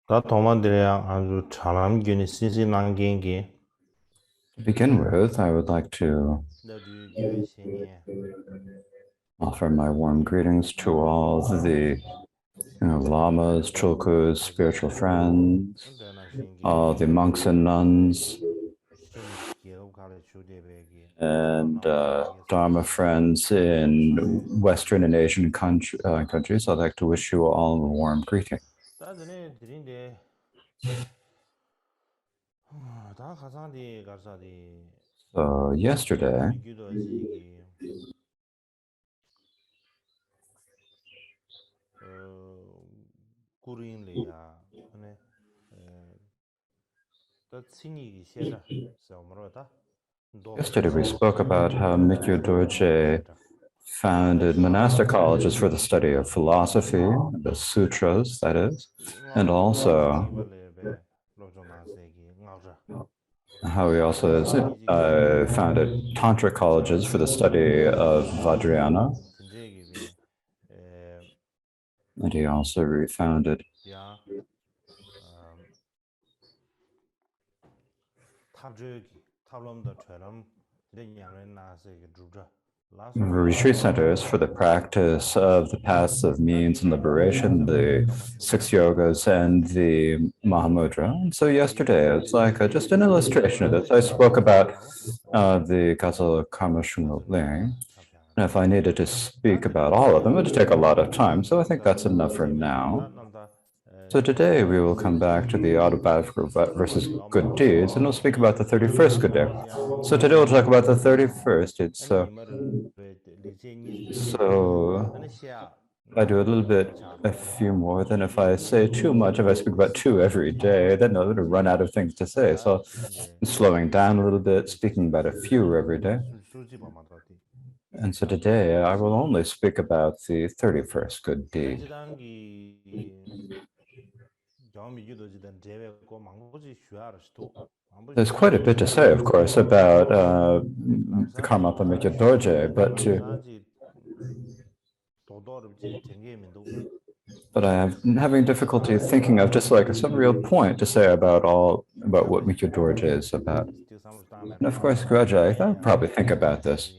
다 도마들이랑 아주 잘함균이 신신난겐게 To begin with, I would like to 너를 기회시니 offer my warm greetings to all the lamas, chulkus, spiritual friends, 언제나 신기 all the monks and nuns, 신이 기억하래 주대백이 and 도나마게 Dharma friends in Western and Asian countries. I'd like to wish you all a warm greeting. 따드네 드린데 다 가사디 가사디 So yesterday, 미규도지기 어 구린리야 네 더 친이기 싫다 서머로다 yesterday we spoke about how Mikyo Dorje founded monastic colleges for the study of philosophy, the sutras, that is, and also how he also founded tantric colleges for the study of Vajrayana, and he also refounded retreat centers for the practice of the paths of means and liberation, the six yogas, and the Mahamudra. And so yesterday, it's like just an illustration of this. I spoke about the Ghazal Karma Ling. And if I needed to speak about all of them, it would take a lot of time. So I think that's enough for now. So today we will come back to the autobiographical versus good deeds, and we'll speak about the 31st good day. So today we'll talk about the 31st. It's so I do a little bit, a few more than if I say too much. If I speak about two every day, then I'll run out of things to say. So I'm slowing down a little bit, speaking about a few every day. And so today I will only speak about the 31st good deed. There's quite a bit to say, of course, about the Karmapa Mikya Dorje, but I'm having difficulty thinking of just like some real point to say about what Mikya Dorje is about. And of course, gradually, I'll probably think about this.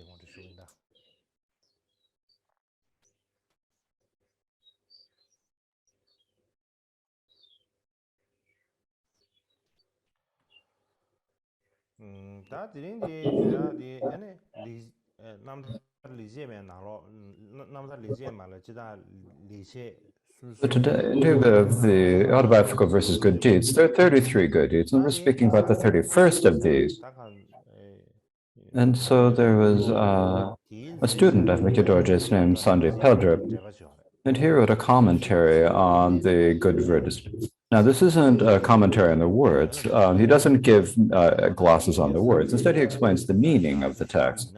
So today, the autobiographical versus good deeds, there are 33 good deeds, and we're speaking about the 31st of these. And so there was a student of Mikya Dorje's named Sanjay Peldrup, and he wrote a commentary on the good verse. Now, this isn't a commentary on the words. He doesn't give glosses on the words. Instead, he explains the meaning of the text.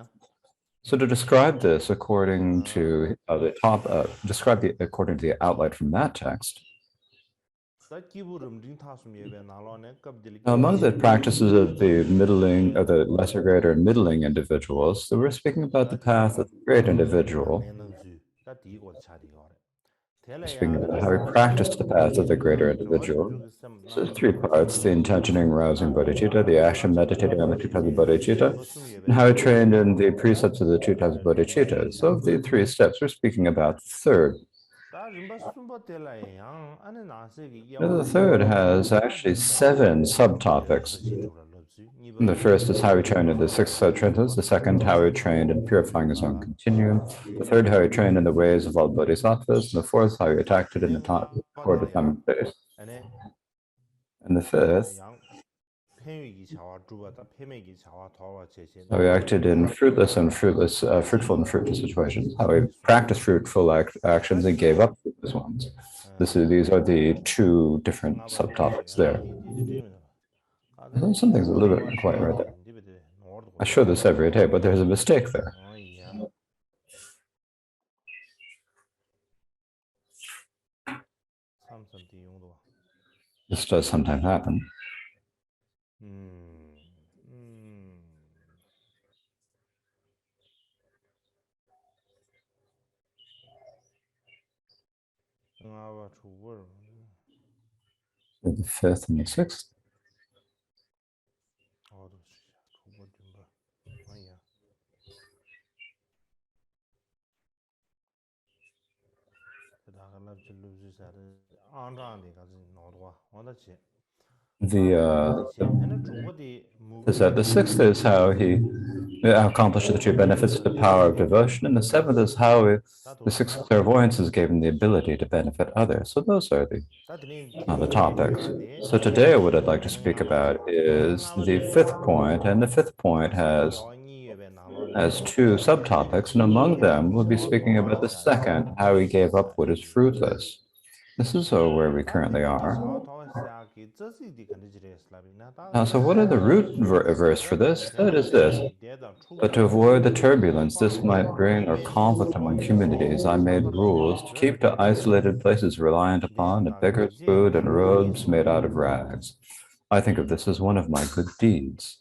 So to describe this according to according to the outline from that text, among the practices of the middling, of the lesser, greater, and middling individuals, so we're speaking about the path of the great individual. Speaking about how he practiced the path of the greater individual. So three parts: the intentioning, arousing bodhicitta, the action meditating on the two types of bodhicitta, and how he trained in the precepts of the two types of bodhicitta. So of the three steps, we're speaking about the third. The third has actually 7 subtopics. The first is how he trained in the 6 sutras. The second, how he trained in purifying his own continuum. The third, how he trained in the ways of all bodhisattvas. And the fourth, how he attacked it in the core atomic phase. And the fifth, how he acted in fruitful and fruitless situations. How he practiced fruitful actions and gave up fruitless ones. These are the 2 different subtopics there. Something's a little bit not quite right there. I show this every day, but there's a mistake there. This does sometimes happen. The fifth and the sixth. Is that the sixth is how he accomplished the two benefits of the power of devotion, and the seventh is how the six clairvoyances gave him the ability to benefit others. So those are the topics. So today what I'd like to speak about is the fifth point, and the fifth point has two subtopics, and among them we'll be speaking about the second, how he gave up what is fruitless. This is where we currently are. Now, so what are the root verse for this? That is this. But to avoid the turbulence this might bring or conflict among communities, I made rules to keep to isolated places reliant upon a beggar's food and robes made out of rags. I think of this as one of my good deeds.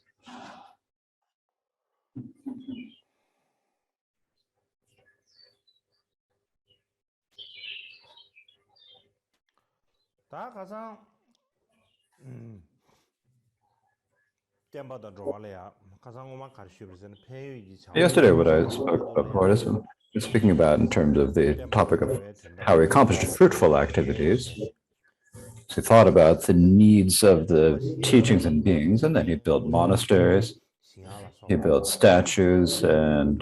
Yesterday, what I spoke about is speaking about in terms of the topic of how he accomplished fruitful activities. So he thought about the needs of the teachings and beings, and then he built monasteries, he built statues and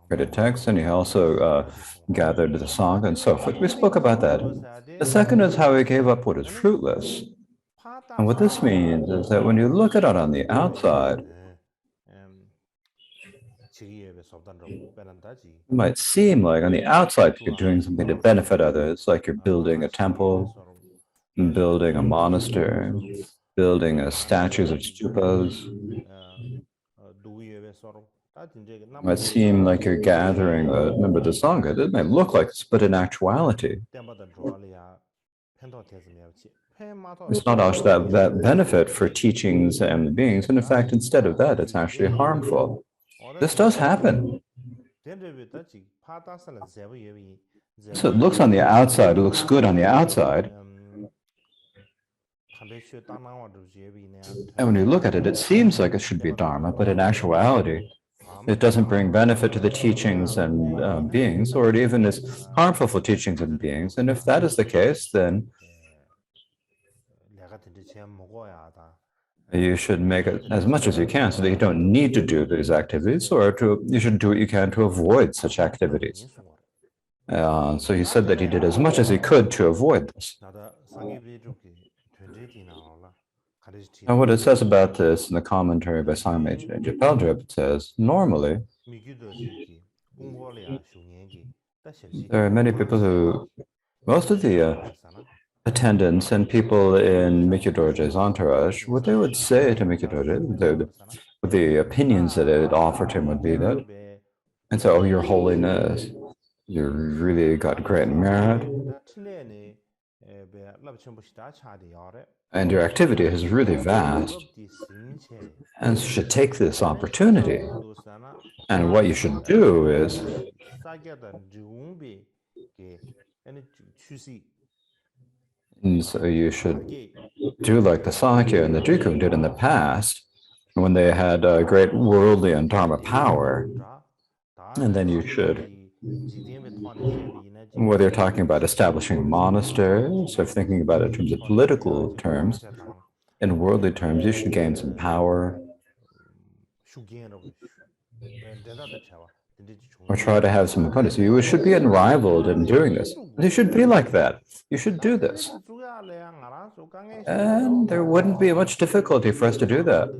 created texts, and he also gathered the Sangha and so forth. We spoke about that. The second is how he gave up what is fruitless. And what this means is that when you look at it on the outside, it might seem like on the outside you're doing something to benefit others, like you're building a temple, building a monastery, building statues of stupas. It might seem like you're gathering a member of the Sangha. It might look like this, but in actuality, it's not actually that benefit for teachings and beings. And in fact, instead of that, it's actually harmful. This does happen. So it looks on the outside, it looks good on the outside. And when you look at it, it seems like it should be Dharma, but in actuality, it doesn't bring benefit to the teachings and beings, or it even is harmful for teachings and beings. And if that is the case, then you should make it as much as you can so that you don't need to do these activities, or you should do what you can to avoid such activities. So he said that he did as much as he could to avoid this. And what it says about this in the commentary by Swami Paljab, it says, normally, there are many people who, most of the attendants and people in Mikyu Dorje's entourage, what they would say to Mikyu Dorje, the opinions that it offered him would be that, and so, oh, Your Holiness, you really got great merit, and your activity is really vast, and you should take this opportunity. And what you should do is, and so you should do like the Sakya and the Drikung did in the past, when they had great worldly and dharma power. And then you should, whether you're talking about establishing monasteries or thinking about it in terms of political terms, in worldly terms, you should gain some power or try to have some abundance. You should be unrivaled in doing this. You should be like that. You should do this. And there wouldn't be much difficulty for us to do that.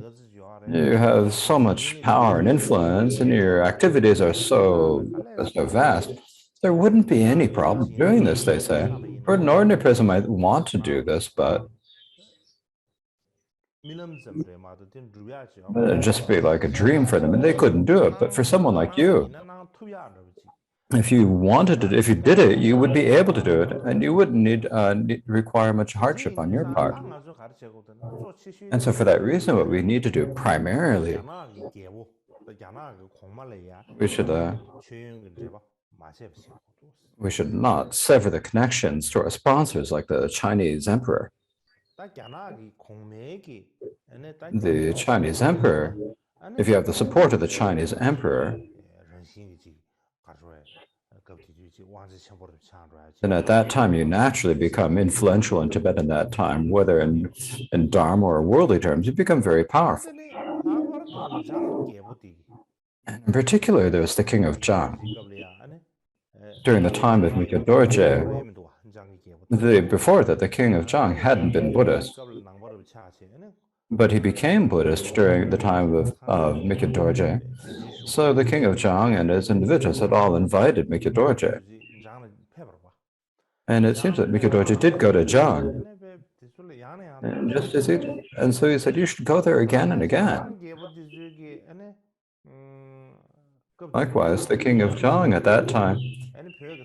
You have so much power and influence, and your activities are so vast. There wouldn't be any problem doing this, they say. Or an ordinary person might want to do this, but it'd just be like a dream for them, and they couldn't do it. But for someone like you, if you wanted to, if you did it, you would be able to do it, and you wouldn't need require much hardship on your part. And so for that reason, what we need to do primarily, we should not sever the connections to our sponsors like the Chinese emperor. the Chinese emperor, if you have the support of the Chinese emperor, then at that time you naturally become influential in Tibet in that time, whether in Dharma or worldly terms, you become very powerful. And in particular, there was the king of Zhang. During the time of Mikhe Dorje, before that, the king of Zhang hadn't been Buddhist, but he became Buddhist during the time of Mikhe Dorje. So the king of Zhang and his individuals had all invited Mikhe Dorje. And it seems that Mikhe Dorje did go to Zhang. And so he said, you should go there again and again. Likewise, the king of Zhang at that time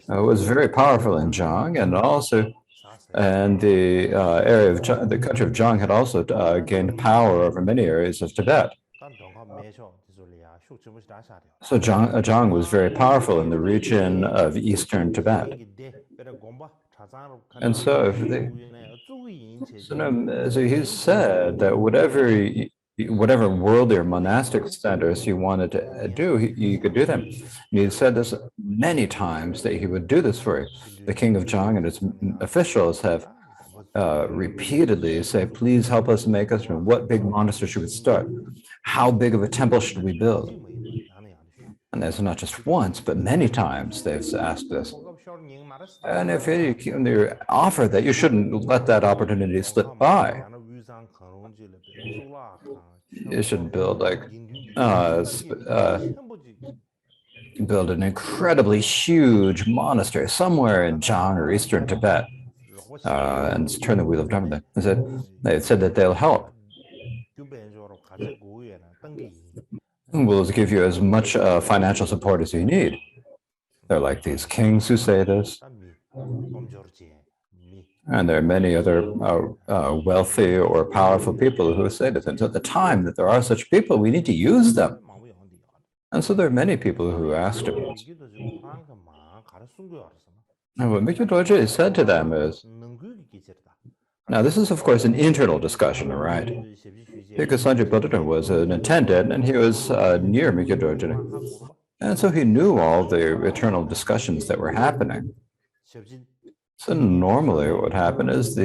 was very powerful in Zhang, and also, and the area of the country of Zhang had also gained power over many areas of Tibet. So Zhang was very powerful in the region of eastern Tibet. And so, so he said that whatever worldly or monastic standards he wanted to do, he could do them. And he said this many times that he would do this for the king of Zhang, and his officials have repeatedly say, please help us make us, what big monastery should we start? How big of a temple should we build? And that's not just once, but many times they've asked this. And if they offer that, you shouldn't let that opportunity slip by. You should build build an incredibly huge monastery somewhere in Zhang or eastern Tibet, and turn the wheel of Dharma. They said that they'll help. We'll give you as much financial support as you need. They're like these kings who say this. And there are many other wealthy or powerful people who say this. And so at the time that there are such people, we need to use them. And so there are many people who asked him. And what Mikhe Dorje said to them is, now this is of course an internal discussion, right? Because Sanjay Bodhidharma was an attendant and he was near Mikhe Dorje. And so he knew all the eternal discussions that were happening. So normally what would happen is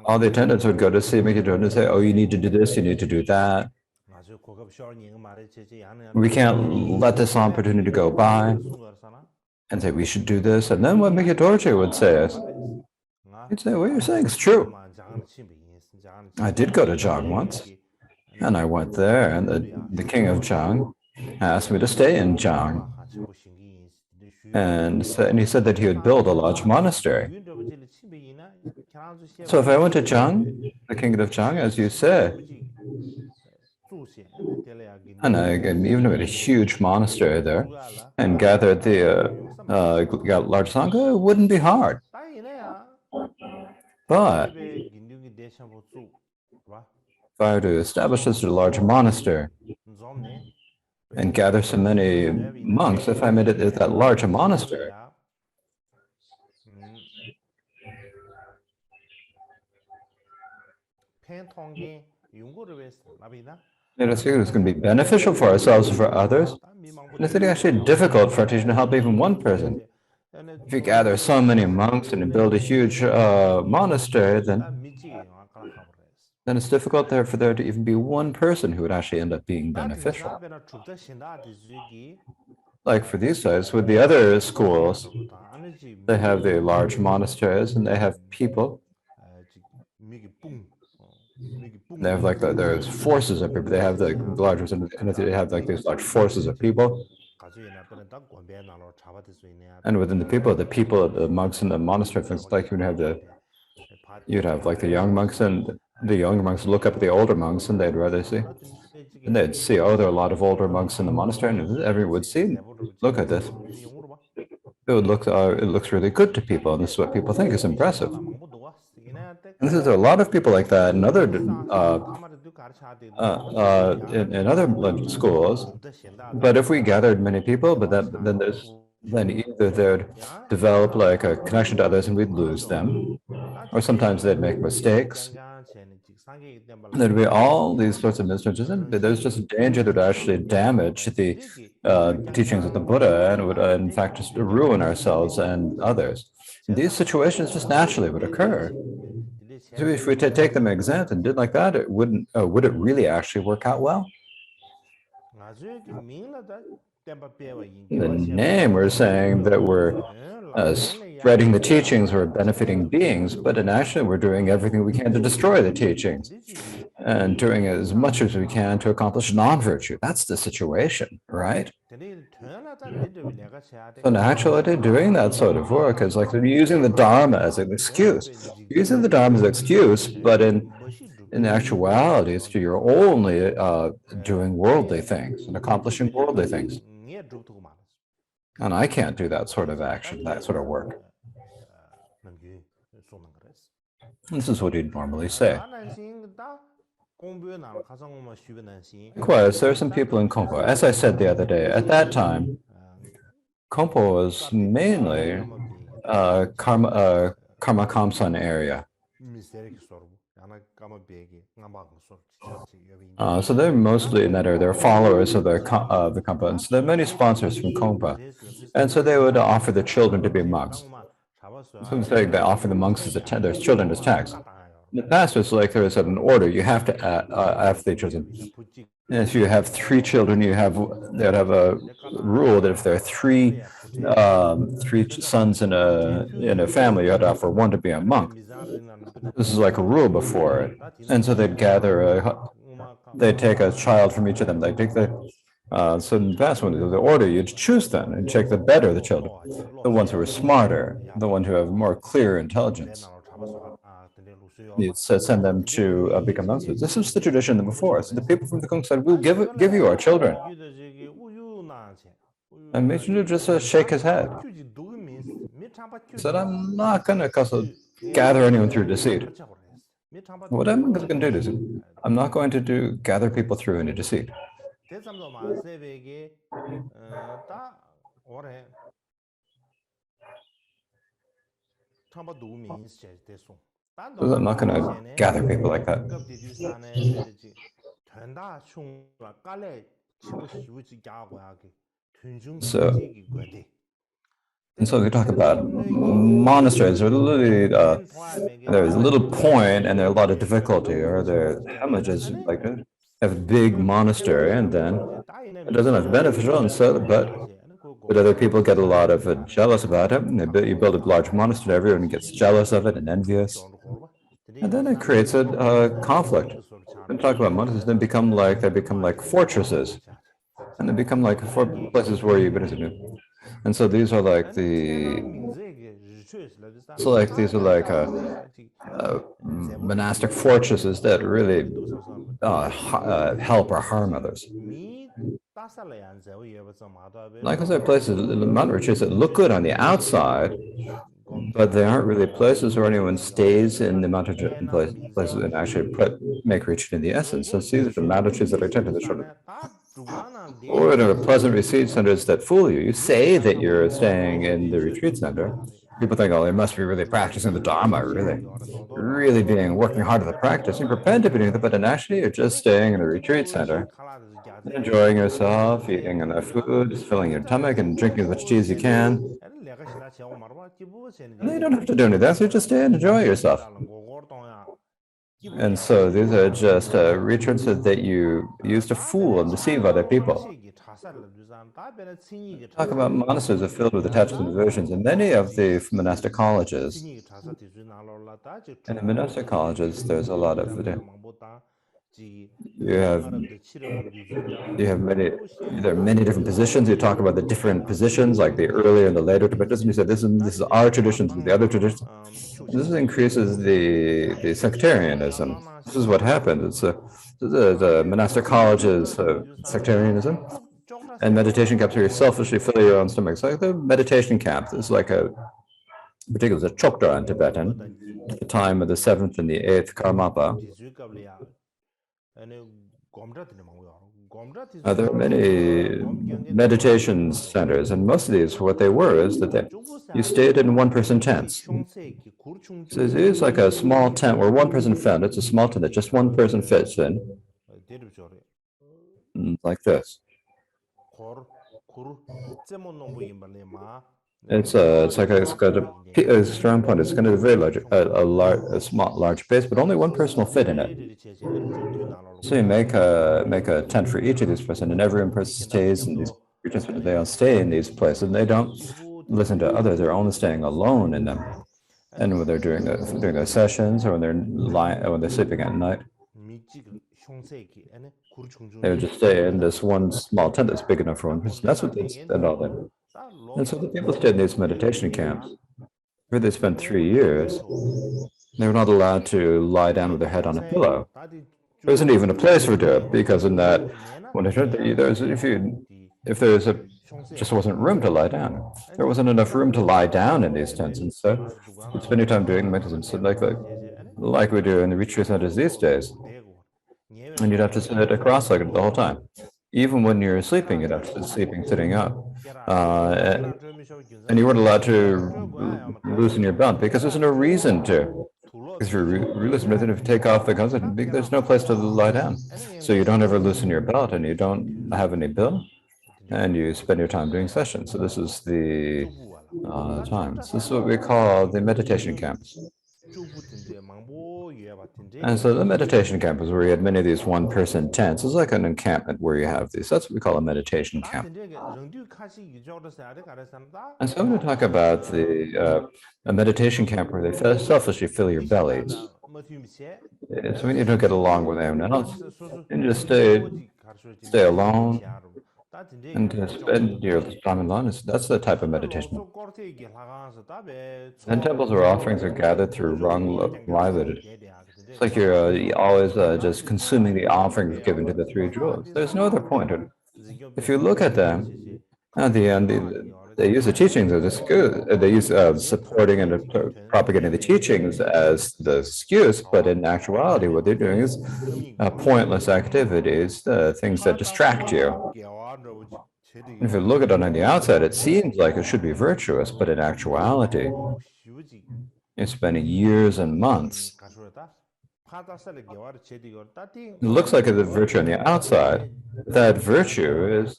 all the attendants would go to see Mikhe Dorje and say, oh, you need to do this, you need to do that. We can't let this opportunity go by, and say we should do this. And then what Mikhe Dorje would say is, he'd say, what you're saying is true. I did go to Zhang once, and I went there, and the king of Zhang asked me to stay in Zhang. And he said that he would build a large monastery. So if I went to Zhang, the kingdom of Zhang, as you said, and I even made a huge monastery there and gathered got large sangha, it wouldn't be hard. But if I were to establish this large monastery and gather so many monks, if I made it that large a monastery, I think it's going to be beneficial for ourselves and for others. And it's actually difficult for a teacher to help even one person. If you gather so many monks and build a huge monastery, then it's difficult there for there to even be one person who would actually end up being beneficial. Like for these guys, with the other schools, they have the large monasteries and they have people. They have like there's forces of people. They have the large, and they have like these large forces of people. And within the people, the monks in the monastery, things like you'd have like the young monks, and the younger monks would look up at the older monks, and they'd rather see, and they'd see, oh, there are a lot of older monks in the monastery, and everyone would see, look at this. It looks really good to people, and this is what people think is impressive. And there are a lot of people like that in other schools. But if we gathered many people, then there's then either they'd develop like a connection to others and we'd lose them, or sometimes they'd make mistakes. There'd be all these sorts of misjudgments, and there's just a danger that would actually damage the teachings of the Buddha and would, in fact, just ruin ourselves and others. And these situations just naturally would occur. So if we take them exempt and did like that, it wouldn't. Would it really actually work out well? The name, we're saying that we're spreading the teachings or benefiting beings, but in actually we're doing everything we can to destroy the teachings and doing as much as we can to accomplish non-virtue. That's the situation, right? So naturally, doing that sort of work is like using the Dharma as an excuse. Using the Dharma as an excuse, but in actuality, it's you're only doing worldly things and accomplishing worldly things. And I can't do that sort of action, that sort of work. This is what he'd normally say. Likewise, there are some people in Kongpo. As I said the other day, at that time, Kongpo was mainly Karma Kamsan area. So they're mostly in that area. They're followers of the Kampa. And so there are many sponsors from Kongpa. And so they would offer the children to be monks. So they offer the monks as their children as tax. In the past, it's like there is an order. You have to have the children. And if you have 3 children, they'd have a rule that if there are three sons in a family, you had to offer one to be a monk. This is like a rule before it. And so they'd they'd take a child from each of them. They'd take so in the past, when the order, you'd choose them and take the better the children, the ones who are smarter, the ones who have more clear intelligence. You'd send them to become monks. This is the tradition before. So the people from the Kung said, "We'll give you our children." And Michiju just shake his head. He said, "I'm not going to gather anyone through deceit. What I'm going to do is, I'm not going to gather people through any deceit." I'm not going to gather people like that. So we talk about monasteries. There's a little point, and there's a lot of difficulty, or the images like have a big monastery, and then it doesn't have beneficial, and so but other people get a lot of jealous about it. And you build a large monastery, everyone gets jealous of it and envious, and then it creates a conflict. And talk about monasteries, they become like fortresses, and they become like places where and so these are like monastic fortresses that really help or harm others. Like I said, places, mountain retreats that look good on the outside, but they aren't really places where anyone stays in the mountain places and actually make retreat in the essence. So these are the mountain retreats that are tend to the shorter. Or in a pleasant retreat centers that fool you. You say that you're staying in the retreat center. People think, oh, they must be really practicing the Dharma, really working hard at the practice. You pretend to be doing that, but actually you're just staying in a retreat center, enjoying yourself, eating enough food, filling your stomach, and drinking as much tea as you can. And you don't have to do any of that, so you just stay and enjoy yourself. And so these are just retreats that you use to fool and deceive other people. Talk about monasteries are filled with attachment devotions, and many of the monastic colleges. And in monastic colleges, there's a lot of there are many different positions. You talk about the different positions, like the earlier and the later traditions. You said this is our traditions and the other traditions. This increases the sectarianism. This is what happened. It's the monastic colleges sectarianism, and meditation camps where you selfishly fill your own stomach. It's like the meditation camp. It's like particularly the Chokdra in Tibetan, at the time of the 7th and the 8th Karmapa. There are many meditation centers, and most of these, what they were, is that you stayed in one-person tents. So it is like a small tent where one person fit. It's a small tent that just one person fits in, like this. It's like it's got a strong point. It's going to be very large, a small, large base, but only one person will fit in it. So you make a tent for each of these persons, and every person stays in these. They all stay in these places, and they don't listen to others. They're only staying alone in them. And when they're doing their sessions, or when they're sleeping at night, they would just stay in this one small tent that's big enough for one person. That's what they spend all day. And so the people stayed in these meditation camps, where they spent 3 years. They were not allowed to lie down with their head on a pillow. There isn't even a place for it, because in that, when just wasn't room to lie down. There wasn't enough room to lie down in these tents, and so you spend your time doing meditation, so like we do in the retreat centers these days. And you'd have to sit cross-legged the whole time. Even when you're sleeping, you'd have to be sleeping sitting up. And you weren't allowed to loosen your belt, because there's no reason to. Because if you loosen it, if you take off the clothes, there's no place to lie down. So you don't ever loosen your belt, and you don't have any bill, and you spend your time doing sessions. So this is the times. This is what we call the meditation camps. And so the meditation camp is where you had many of these one-person tents. It's like an encampment where you have these. That's what we call a meditation camp. And so I'm going to talk about a meditation camp where they selfishly fill your bellies. So when you don't get along with anyone else, and you just stay alone, and to spend your time alone, that's the type of meditation. And temples where offerings are gathered through wrong livelihood. It's like you're always just consuming the offerings given to the three jewels. There's no other point. If you look at them, at the end, they use the teachings as excuse. They use supporting and propagating the teachings as the excuse, but in actuality, what they're doing is pointless activities, things that distract you. If you look at it on the outside, it seems like it should be virtuous, but in actuality, you're spending years and months. It looks like a virtue on the outside. That virtue is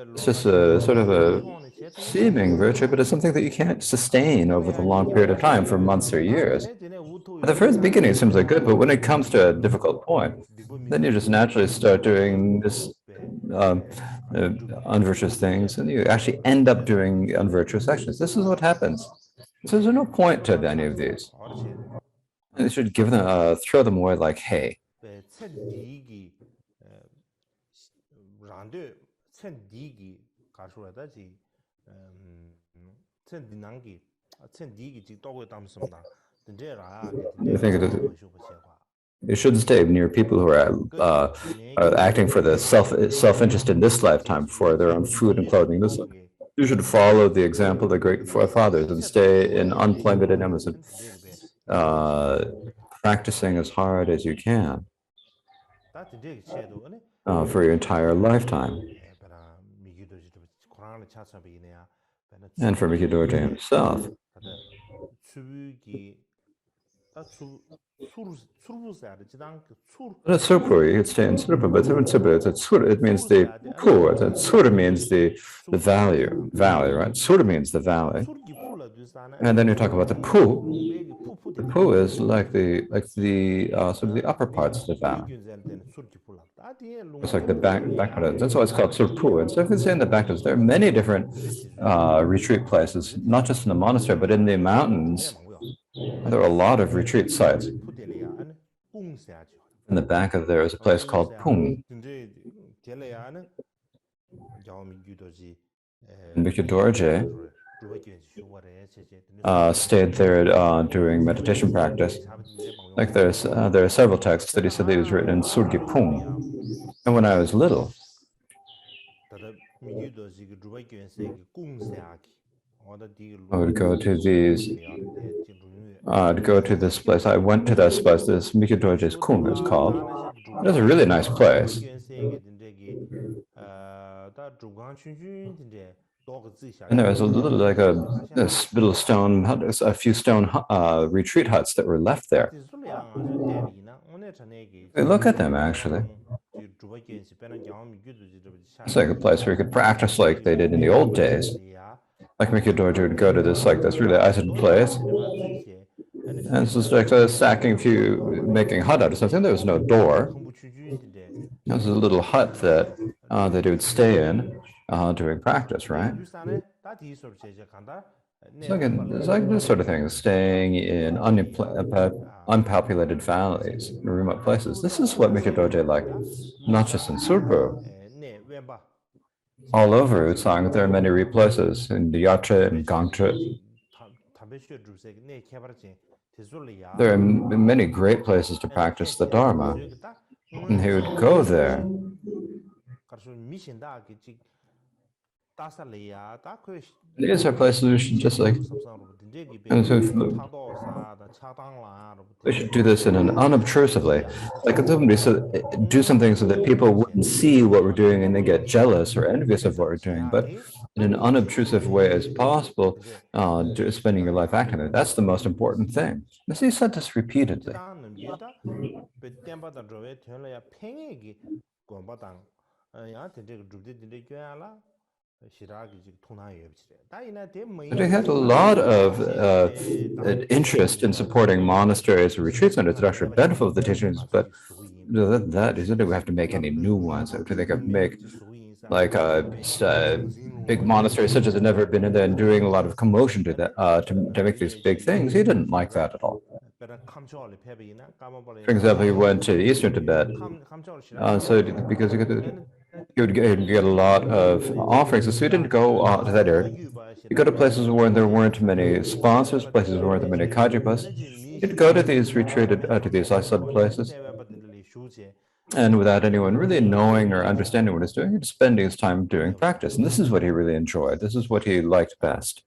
it's just a sort of a seeming virtue, but it's something that you can't sustain over the long period of time for months or years. At the first beginning, it seems like good, but when it comes to a difficult point, then you just naturally start doing this unvirtuous things, and you actually end up doing unvirtuous actions. This is what happens. So there's no point to any of these. And you should give them, throw them away like hay. I think you should stay near people who are acting for the self-interest in this lifetime for their own food and clothing. You should follow the example of the great forefathers and stay in unplummeted enemies, practicing as hard as you can for your entire lifetime. And for Mikhi Dorje himself, Surpur, you could stay in Surpur, but it means the pur. Tsur means the valley, right? Sur means the valley. And then you talk about the pu. The pu is like the sort of the upper parts of the valley. It's like the back part of it. That's why it's called Surpur. And so if you say in the back, there are many different retreat places, not just in the monastery, but in the mountains. There are a lot of retreat sites. In the back of there is a place called Pung. Mikhi Dorje stayed there during meditation practice. Like there are several texts that he said that he was written in Surgi Pung. And when I was little, I would go to these, I'd go to this place. I went to this place, this Mikitoji's Kung is called. It was a really nice place. And there was a little, like this little stone, a few stone retreat huts that were left there. Look at them, actually. It's like a place where you could practice like they did in the old days. Like Mikidoji would go to this really isolated place. And this was like stacking making hut out of something. There was no door. There was a little hut that they would stay in during practice, right? So again, it's like this sort of thing, staying in unpopulated valleys, remote places. This is what Mikidoji liked, not just in Surpo. All over Utsang, there are many places in the Yache and Gangche. There are many great places to practice the Dharma, and he would go there. These are places we should just like, we should do this in an unobtrusively, like do something so that people wouldn't see what we're doing and they get jealous or envious of what we're doing, but in an unobtrusive way as possible, spending your life actively. That's the most important thing. He said this repeatedly. But he had a lot of interest in supporting monasteries or retreat centers that actually benefit of the teachings, but that isn't it. We have to make any new ones. I think of make like big monasteries such as had never been in there and doing a lot of commotion to that to make these big things. He didn't like that at all. For example, he went to eastern Tibet, so because he would get a lot of offerings. So he didn't go to that area. He'd go to places where there weren't many sponsors, places where there weren't many kajipas. He'd go to these to these isolated places. And without anyone really knowing or understanding what he's doing, he'd spend his time doing practice. And this is what he really enjoyed. This is what he liked best.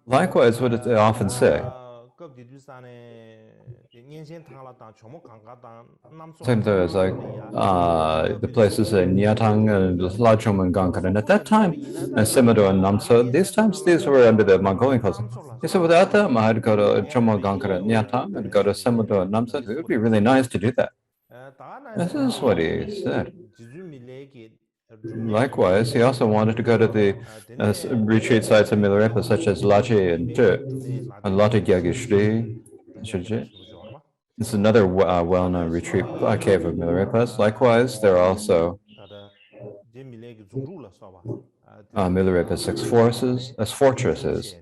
Likewise, what they often say. Same there's like the places in Nyatang and Lachom and Gangkar. And at that time, Semado and Namso, these were under the Mongolian culture. He said, without them, I'd go to Chomo Gangkar and Nyatang and go to Semado and Namso. It would be really nice to do that. This is what he said. Likewise, he also wanted to go to the retreat sites of Milarepa, such as Lachi and Lati Gyagishri. This is another well-known retreat cave of Milarepas. Likewise, there are also Milarepa six fortresses,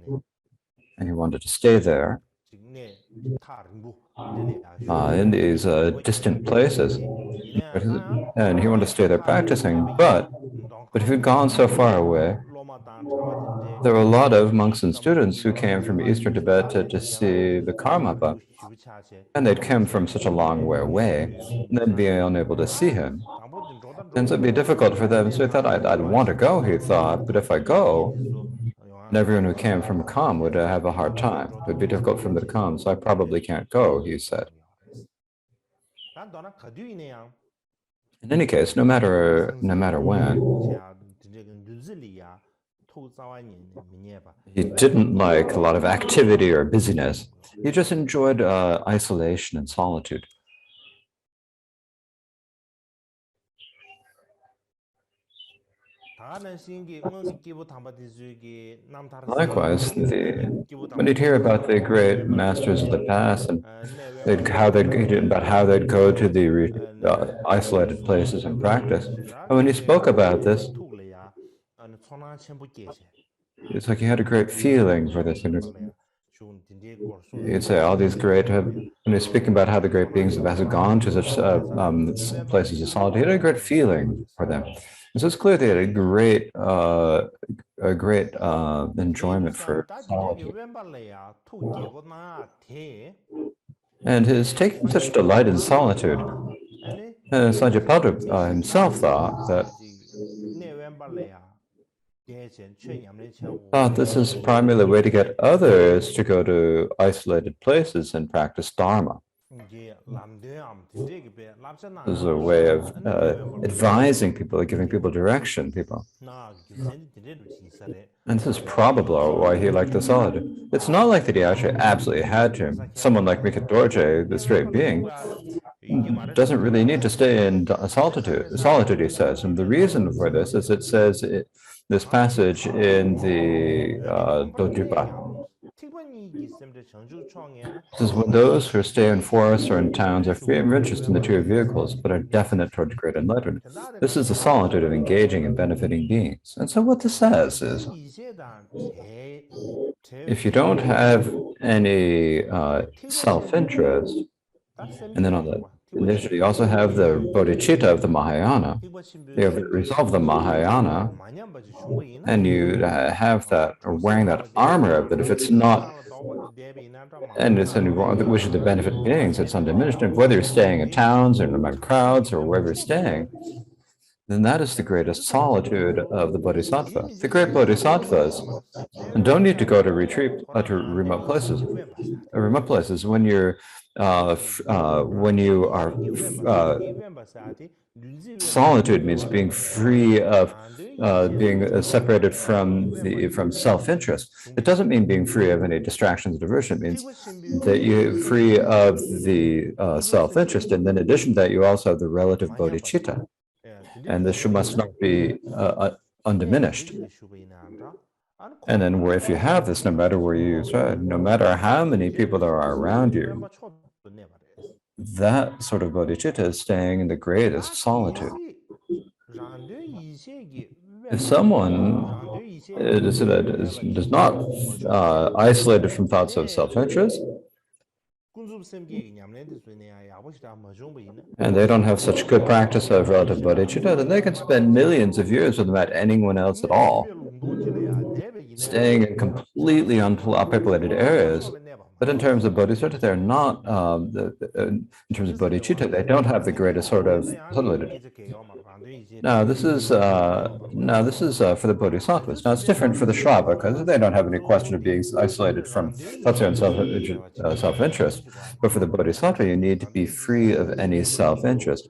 and he wanted to stay there in these distant places. And he wanted to stay there practicing, but if he'd gone so far away, there were a lot of monks and students who came from eastern Tibet to see the Karmapa, and they'd come from such a long way away, and they'd be unable to see him. And so it'd be difficult for them. So he thought, I'd want to go, he thought, but if I go, everyone who came from Kham would have a hard time. It would be difficult for them to come, so I probably can't go, he said. In any case, no matter when, he didn't like a lot of activity or busyness. He just enjoyed isolation and solitude. Likewise, when you'd hear about the great masters of the past and how they'd go to the isolated places and practice, and when he spoke about this, it's like he had a great feeling for this. He'd say all these great, when he's speaking about how the great beings have gone to such places of solitude, he had a great feeling for them. And so it's clear they had a great enjoyment for solitude. And his taking such delight in solitude, Sajapatra himself thought that thought this is primarily a way to get others to go to isolated places and practice Dharma. This is a way of advising people, giving people direction, And this is probably why he liked the solitude. It's not like that he actually absolutely had to. Someone like Mika Dorje, the straight being, doesn't really need to stay in solitude, he says. And the reason for this is it says this passage in the Dojupa. This is when those who stay in forests or in towns are free of interest in the two vehicles, but are definite towards great enlightenment. This is the solitude of engaging and benefiting beings. And so what this says is, if you don't have any self-interest, and then on the initially you also have the bodhicitta of the Mahayana, you have resolved the Mahayana, and you have that, or wearing that armor of that if it's not, and it's only which is the benefit beings, it's undiminished. And whether you're staying in towns or among crowds or wherever you're staying, then that is the greatest solitude of the bodhisattva. The great bodhisattvas don't need to go to retreat to remote places. Remote places when you are solitude means being free of being separated from self-interest. It doesn't mean being free of any distractions or diversion. It means that you're free of the self-interest, and then in addition to that, you also have the relative bodhicitta, and this must not be undiminished. And then if you have this, no matter where you start, no matter how many people there are around you, that sort of bodhicitta is staying in the greatest solitude. If someone is not isolated from thoughts of self-interest, and they don't have such good practice of relative bodhicitta, then they can spend millions of years without anyone else at all, staying in completely unpopulated areas. But in terms of bodhicitta, they're not, in terms of bodhicitta, they don't have the greatest sort of solitude. Now, this is for the bodhisattvas. Now, it's different for the Shravaka. They don't have any question of being isolated from tatsya and self-interest. But for the bodhisattva, you need to be free of any self-interest.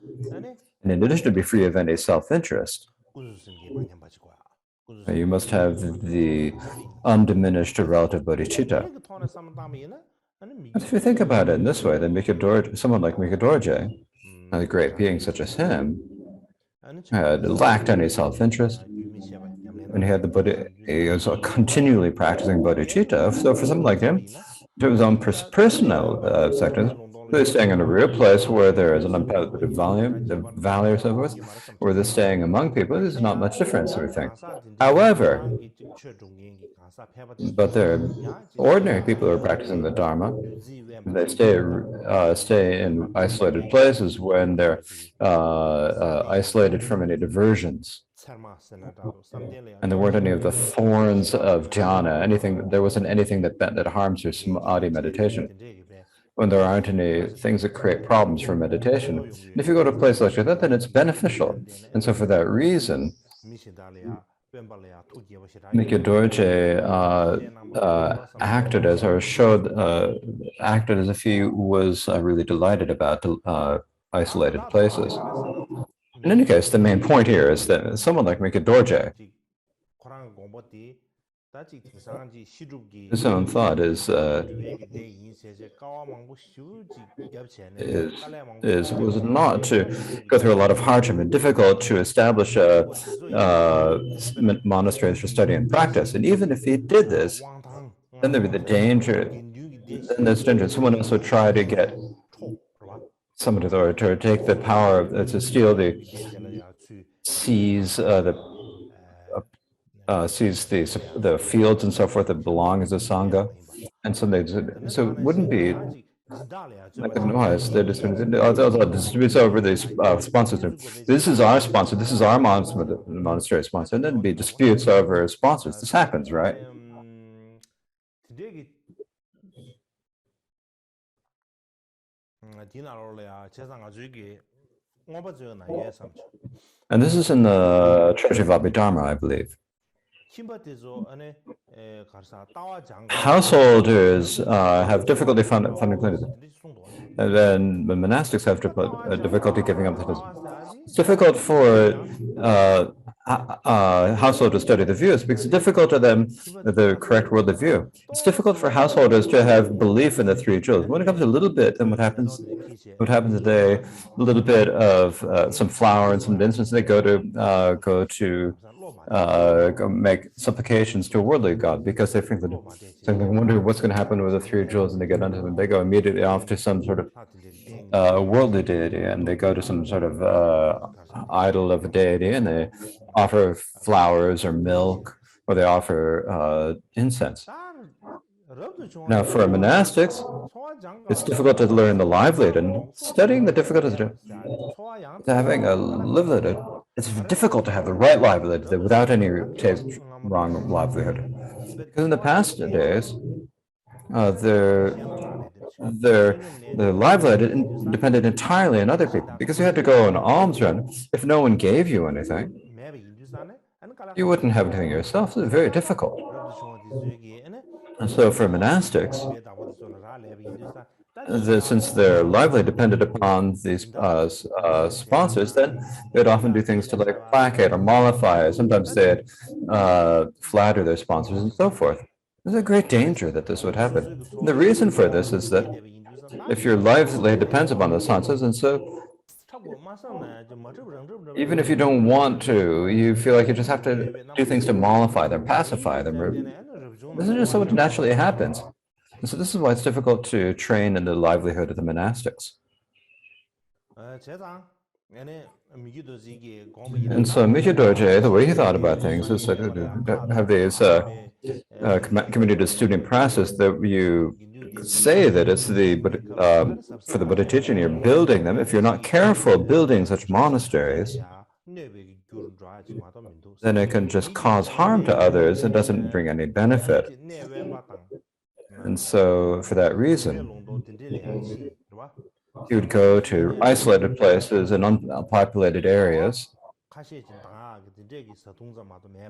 And in addition to be free of any self-interest, you must have the undiminished relative bodhicitta. And if you think about it in this way, then someone like Mika Dorje, a great being such as him, had lacked any self-interest, and he had he was continually practicing bodhicitta. So for someone like him, to his own personal sectors, they're staying in a real place where there is an unpolluted valley or so forth, where they're staying among people. There's not much difference, sort of thing. However, but there are ordinary people who are practicing the Dharma. They stay in isolated places when they're isolated from any diversions. And there weren't any of the thorns of jhana, there wasn't anything that harms your samadhi meditation. When there aren't any things that create problems for meditation. And if you go to a place like that, then it's beneficial. And so for that reason, Mika Dorje acted as if he was really delighted about isolated places. In any case, the main point here is that someone like Mika Dorje, his own thought was not to go through a lot of hardship and difficult to establish monasteries for study and practice. And even if he did this, then there'd be the danger. Then there's danger. Someone else would try to get someone to take the power to steal seize the fields and so forth that belong as a sangha, and so it wouldn't be otherwise they're distributes over these sponsors. This is our sponsor. This is our monastery sponsor, and then be disputes over sponsors. This happens, right? And this is in the Treasury of Abhidharma, I believe. householders have difficulty funding clinics. And then the monastics have difficulty giving up. It's difficult for householders to study the views because it's difficult to them the correct worldly view. It's difficult for householders to have belief in the three jewels. When it comes to a little bit, then what happens today? A little bit of some flour and some incense. They go to make supplications to a worldly god because they think that they wonder what's going to happen with the three jewels, and they get onto them. They go immediately off to some sort of worldly deity, and they go to some sort of idol of a deity, and they offer flowers or milk, or they offer incense. Now, for monastics, it's difficult to learn the livelihood, and studying the difficulties to having a livelihood. It's difficult to have the right livelihood without any wrong livelihood. Because in the past days, their livelihood depended entirely on other people, because you had to go on alms run. If no one gave you anything, you wouldn't have anything yourself. It's very difficult. And so for monastics, since their livelihood depended upon these sponsors, then they'd often do things to like placate or mollify. Sometimes they'd flatter their sponsors and so forth. There's a great danger that this would happen. And the reason for this is that if your livelihood depends upon the sponsors, and so even if you don't want to, you feel like you just have to do things to mollify them, pacify them. This is just what naturally happens. And so this is why it's difficult to train in the livelihood of the monastics. And so Mikyo Dorje, the way he thought about things is that have these community student process that you say that it's for the Buddha teaching, you're building them. If you're not careful building such monasteries, then it can just cause harm to others. It doesn't bring any benefit. And so for that reason, he would go to isolated places and unpopulated areas.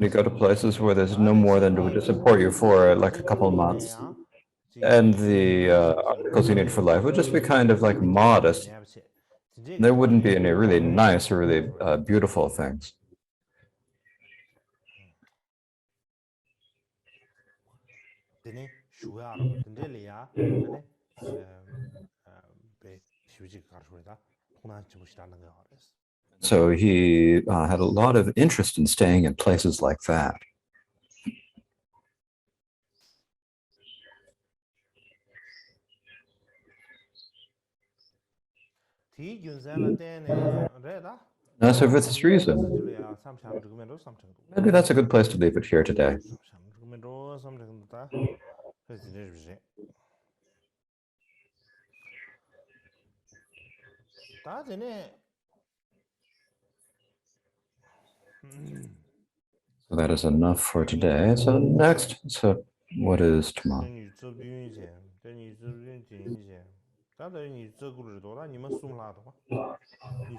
You go to places where there's no more than to support you for like a couple of months. And the articles you need for life would just be kind of like modest. There wouldn't be any really nice or really beautiful things. So he had a lot of interest in staying in places like that. Now, so for this reason, maybe that's a good place to leave it here today. So that is enough for today. So next, so what is tomorrow?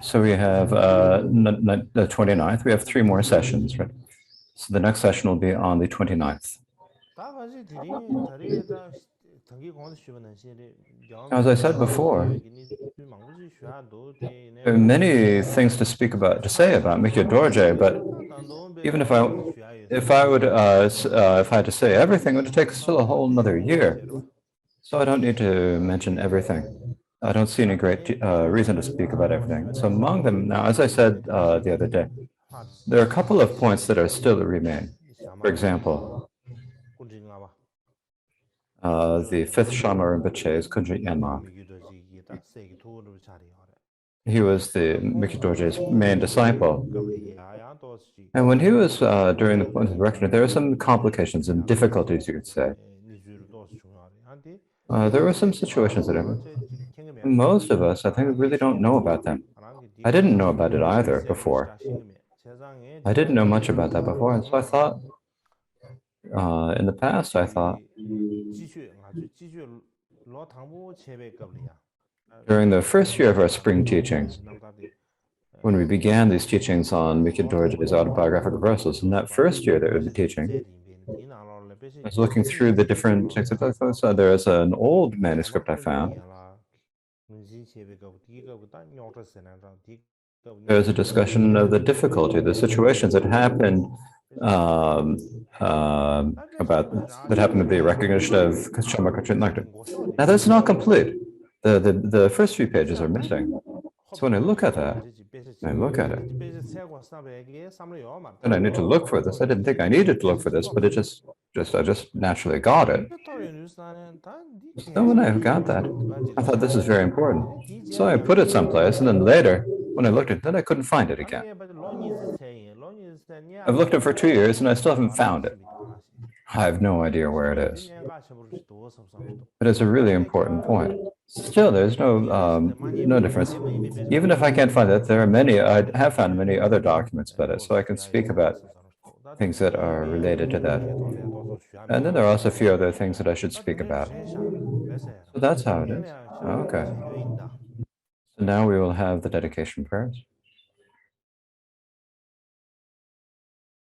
So we have the 29th. We have 3 more sessions, right? So the next session will be on the 29th. As I said before, there are many things to say about Mikyo Dorje, but even if I had to say everything, it would take still a whole another year. So I don't need to mention everything. I don't see any great reason to speak about everything. So among them, now, as I said the other day, there are a couple of points that are still remain. For example, the 5th Shama Rinpoche's Kunja Yenma. He was the Mikyo Dorje's main disciple. And when he was during the point of direction, there were some complications and difficulties, you could say. There were some situations that happened. Most of us, I think, really don't know about them. I didn't know about it either before. I didn't know much about that before, and so I thought, in the past, I thought, during the first year of our spring teachings, when we began these teachings on Mikio Dorji's autobiographical verses, in that first year that we were teaching, I was looking through the different texts. So there is an old manuscript I found. There's a discussion of the difficulty, the situations that happened about that happened with the recognition of Shamakachit. Now that's not complete. The first few pages are missing. So when I look at that, I look at it, and I need to look for this. I didn't think I needed to look for this, but I just naturally got it. So when I got that, I thought this is very important. So I put it someplace, and then later, when I looked at it, I couldn't find it again. I've looked at it for 2 years, and I still haven't found it. I have no idea where it is. But it's a really important point. Still, there's no difference. Even if I can't find it, there are many, I have found many other documents about it, so I can speak about things that are related to that. And then there are also a few other things that I should speak about. So that's how it is. Okay. So now we will have the dedication prayers.